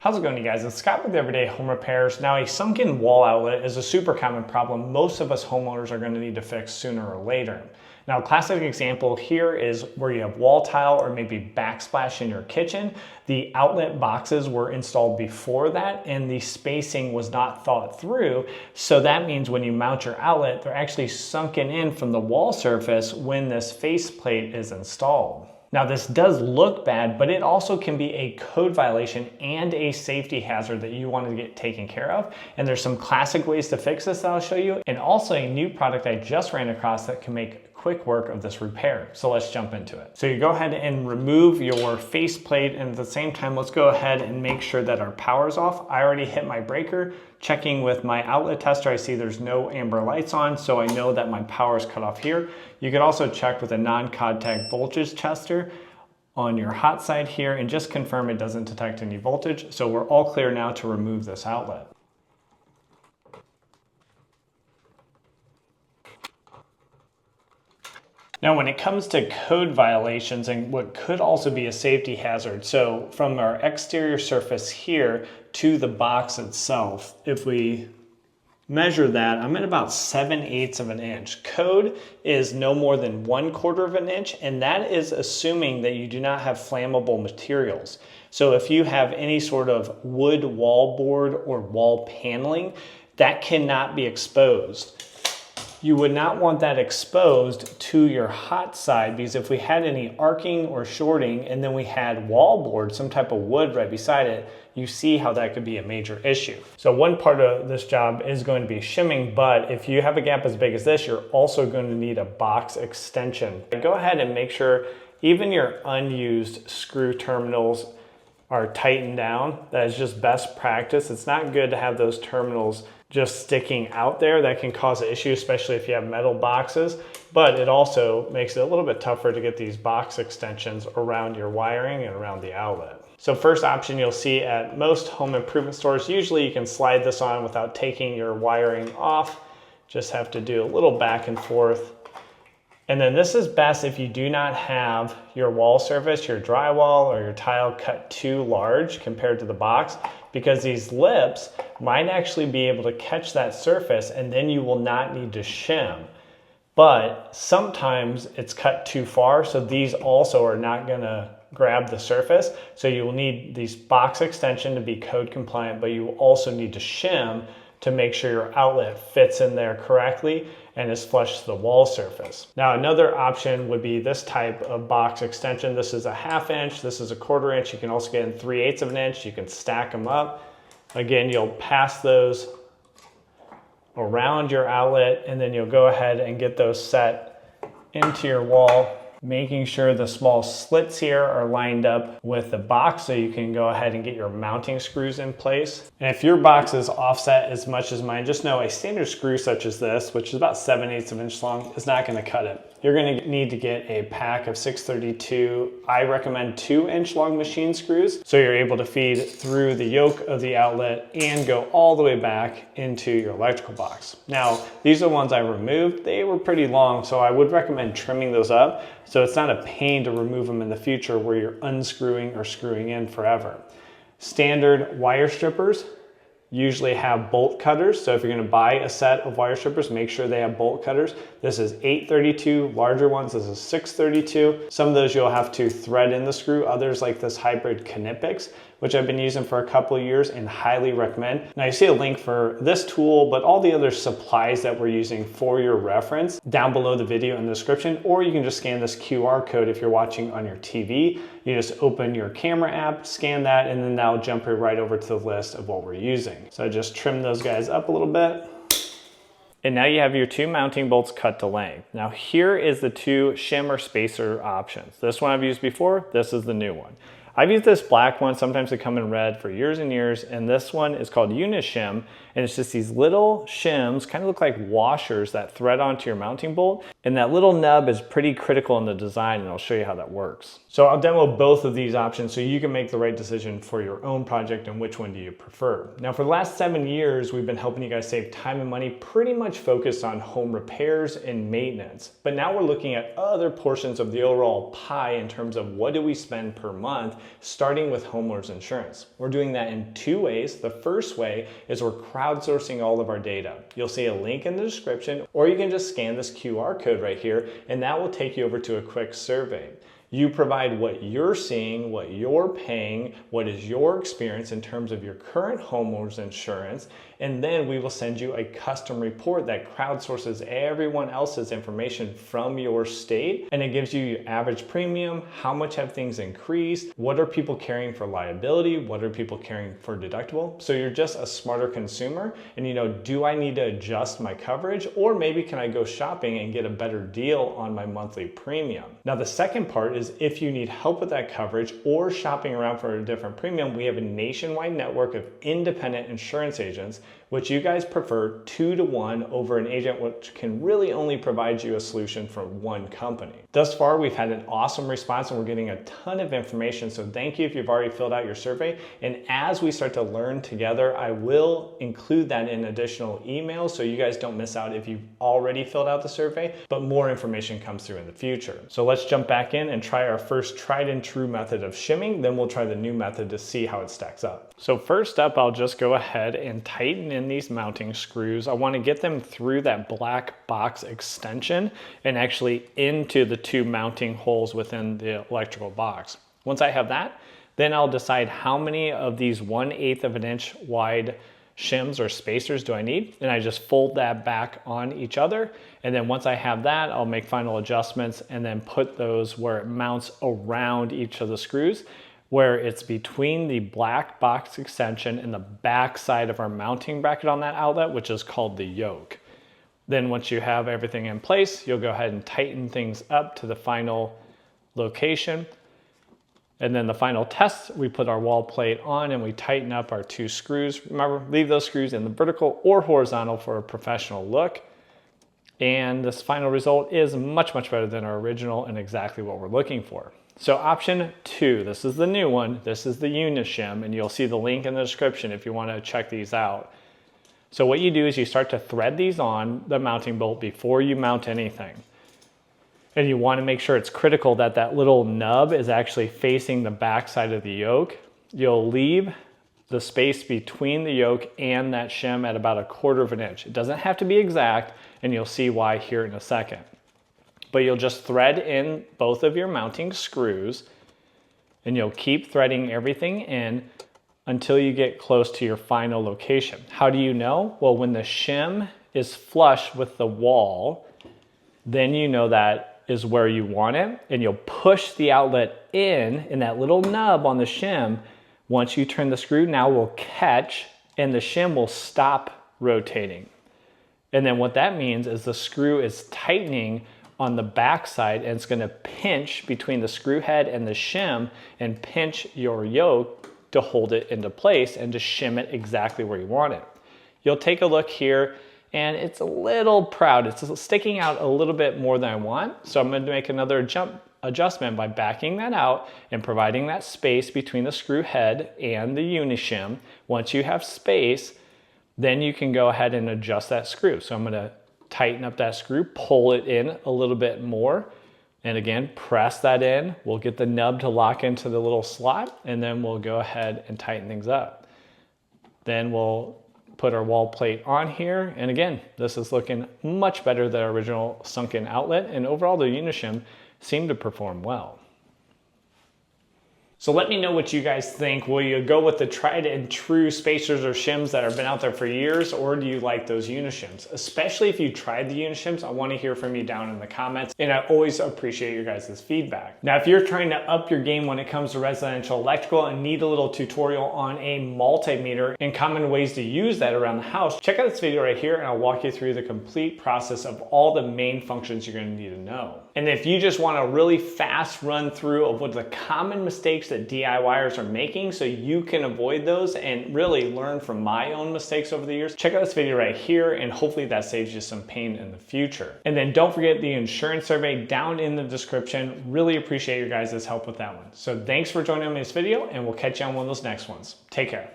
How's it going, you guys? It's Scott with Everyday Home Repairs. Now, a sunken wall outlet is a super common problem most of us homeowners are going to need to fix sooner or later. Now, a classic example here is where you have wall tile or maybe backsplash in your kitchen. The outlet boxes were installed before that and the spacing was not thought through. So that means when you mount your outlet, they're actually sunken in from the wall surface when this faceplate is installed. Now, this does look bad, but it also can be a code violation and a safety hazard that you want to get taken care of. And there's some classic ways to fix this that I'll show you, and also a new product I just ran across that can make quick work of this repair. So let's jump into it. So you go ahead and remove your faceplate, and at the same time, let's go ahead and make sure that our power's off. I already hit my breaker. Checking with my outlet tester, I see there's no amber lights on, so I know that my power is cut off here. You could also check with a non-contact voltage tester on your hot side here and just confirm it doesn't detect any voltage. So we're all clear now to remove this outlet. Now, when it comes to code violations and what could also be a safety hazard, so from our exterior surface here to the box itself, if we measure that, I'm at about 7/8 of an inch. Code is no more than 1/4 of an inch, and that is assuming that you do not have flammable materials. So if you have any sort of wood wall board or wall paneling, that cannot be exposed. You would not want that exposed to your hot side, because if we had any arcing or shorting and then we had wall board, some type of wood right beside it, you see how that could be a major issue. So one part of this job is going to be shimming, but if you have a gap as big as this, you're also going to need a box extension. Go ahead and make sure even your unused screw terminals are tightened down. That is just best practice. It's not good to have those terminals just sticking out there. That can cause an issue, especially if you have metal boxes, but it also makes it a little bit tougher to get these box extensions around your wiring and around the outlet. So first option you'll see at most home improvement stores, usually you can slide this on without taking your wiring off. Just have to do a little back and forth. And then this is best if you do not have your wall surface, your drywall or your tile cut too large compared to the box, because these lips might actually be able to catch that surface and then you will not need to shim. But sometimes it's cut too far, so these also are not gonna grab the surface. So you will need these box extension to be code compliant, but you will also need to shim to make sure your outlet fits in there correctly and is flush to the wall surface. Now, another option would be this type of box extension. This is a 1/2 inch, this is a 1/4 inch. You can also get in 3/8 of an inch. You can stack them up. Again, you'll pass those around your outlet and then you'll go ahead and get those set into your wall, making sure the small slits here are lined up with the box so you can go ahead and get your mounting screws in place. And if your box is offset as much as mine, just know a standard screw such as this, which is about 7/8 of an inch long, is not gonna cut it. You're gonna need to get a pack of 632, I recommend 2-inch long machine screws, so you're able to feed through the yoke of the outlet and go all the way back into your electrical box. Now, these are the ones I removed. They were pretty long, so I would recommend trimming those up so it's not a pain to remove them in the future where you're unscrewing or screwing in forever. Standard wire strippers usually have bolt cutters. So if you're gonna buy a set of wire strippers, make sure they have bolt cutters. This is 832, larger ones, this is 632. Some of those you'll have to thread in the screw. Others, like this hybrid Knipex, which I've been using for a couple of years and highly recommend. Now you see a link for this tool, but all the other supplies that we're using for your reference down below the video in the description, or you can just scan this QR code if you're watching on your TV. You just open your camera app, scan that, and then that'll jump you right over to the list of what we're using. So just trim those guys up a little bit. And now you have your 2 mounting bolts cut to length. Now here is the 2 shim or spacer options. This one I've used before, this is the new one. I've used this black one, sometimes they come in red, for years and years, and this one is called UniShim, and it's just these little shims, kind of look like washers that thread onto your mounting bolt. And that little nub is pretty critical in the design, and I'll show you how that works. So I'll demo both of these options so you can make the right decision for your own project and which one do you prefer. Now for the last 7 years, we've been helping you guys save time and money, pretty much focused on home repairs and maintenance. But now we're looking at other portions of the overall pie in terms of what do we spend per month, starting with homeowners insurance. We're doing that in 2 ways. The first way is we're crowdsourcing all of our data. You'll see a link in the description, or you can just scan this QR code right here, and that will take you over to a quick survey. You provide what you're seeing, what you're paying, what is your experience in terms of your current homeowner's insurance, and then we will send you a custom report that crowdsources everyone else's information from your state, and it gives you your average premium, how much have things increased, what are people carrying for liability, what are people carrying for deductible. So you're just a smarter consumer, and you know, do I need to adjust my coverage, or maybe can I go shopping and get a better deal on my monthly premium? Now the second part is if you need help with that coverage or shopping around for a different premium, we have a nationwide network of independent insurance agents, which you guys prefer 2 to 1 over an agent which can really only provide you a solution from one company. Thus far, we've had an awesome response and we're getting a ton of information, so thank you if you've already filled out your survey. And as we start to learn together, I will include that in additional emails so you guys don't miss out if you've already filled out the survey, but more information comes through in the future. So let's jump back in and try our first tried and true method of shimming, then we'll try the new method to see how it stacks up. So first up, I'll just go ahead and tighten in these mounting screws. I want to get them through that black box extension and actually into the 2 mounting holes within the electrical box. Once I have that, then I'll decide how many of these 1/8 of an inch wide shims or spacers do I need, and I just fold that back on each other. And then once I have that, I'll make final adjustments and then put those where it mounts around each of the screws, where it's between the black box extension and the back side of our mounting bracket on that outlet, which is called the yoke. Then once you have everything in place, you'll go ahead and tighten things up to the final location. And then the final test, we put our wall plate on and we tighten up our 2 screws. Remember, leave those screws in the vertical or horizontal for a professional look. And this final result is much, much better than our original and exactly what we're looking for. So option 2, this is the new one. This is the UniShim, and you'll see the link in the description if you want to check these out. So what you do is you start to thread these on the mounting bolt before you mount anything. And you want to make sure it's critical that that little nub is actually facing the back side of the yoke. You'll leave the space between the yoke and that shim at about 1/4 of an inch. It doesn't have to be exact, and you'll see why here in a second. But you'll just thread in both of your mounting screws, and you'll keep threading everything in until you get close to your final location. How do you know? Well, when the shim is flush with the wall, then you know that is where you want it, and you'll push the outlet in, and that little nub on the shim, once you turn the screw, now will catch, and the shim will stop rotating. And then what that means is the screw is tightening on the back side, and it's going to pinch between the screw head and the shim and pinch your yoke to hold it into place and to shim it exactly where you want it. You'll take a look here, and it's a little proud. It's sticking out a little bit more than I want, so I'm going to make another adjustment by backing that out and providing that space between the screw head and the UniShim. Once you have space, then you can go ahead and adjust that screw. So I'm going to tighten up that screw, pull it in a little bit more, and again, press that in. We'll get the nub to lock into the little slot, and then we'll go ahead and tighten things up. Then we'll put our wall plate on here, and again, this is looking much better than our original Sunken outlet, and overall the UniShim seemed to perform well. So let me know what you guys think. Will you go with the tried and true spacers or shims that have been out there for years, or do you like those UniShims? Especially if you tried the UniShims, I want to hear from you down in the comments, and I always appreciate your guys' feedback. Now, if you're trying to up your game when it comes to residential electrical and need a little tutorial on a multimeter and common ways to use that around the house, check out this video right here, and I'll walk you through the complete process of all the main functions you're going to need to know. And if you just want a really fast run through of what the common mistakes that DIYers are making so you can avoid those and really learn from my own mistakes over the years, check out this video right here, and hopefully that saves you some pain in the future. And then don't forget the insurance survey down in the description. Really appreciate your guys' help with that one. So thanks for joining me in this video, and we'll catch you on one of those next ones. Take care.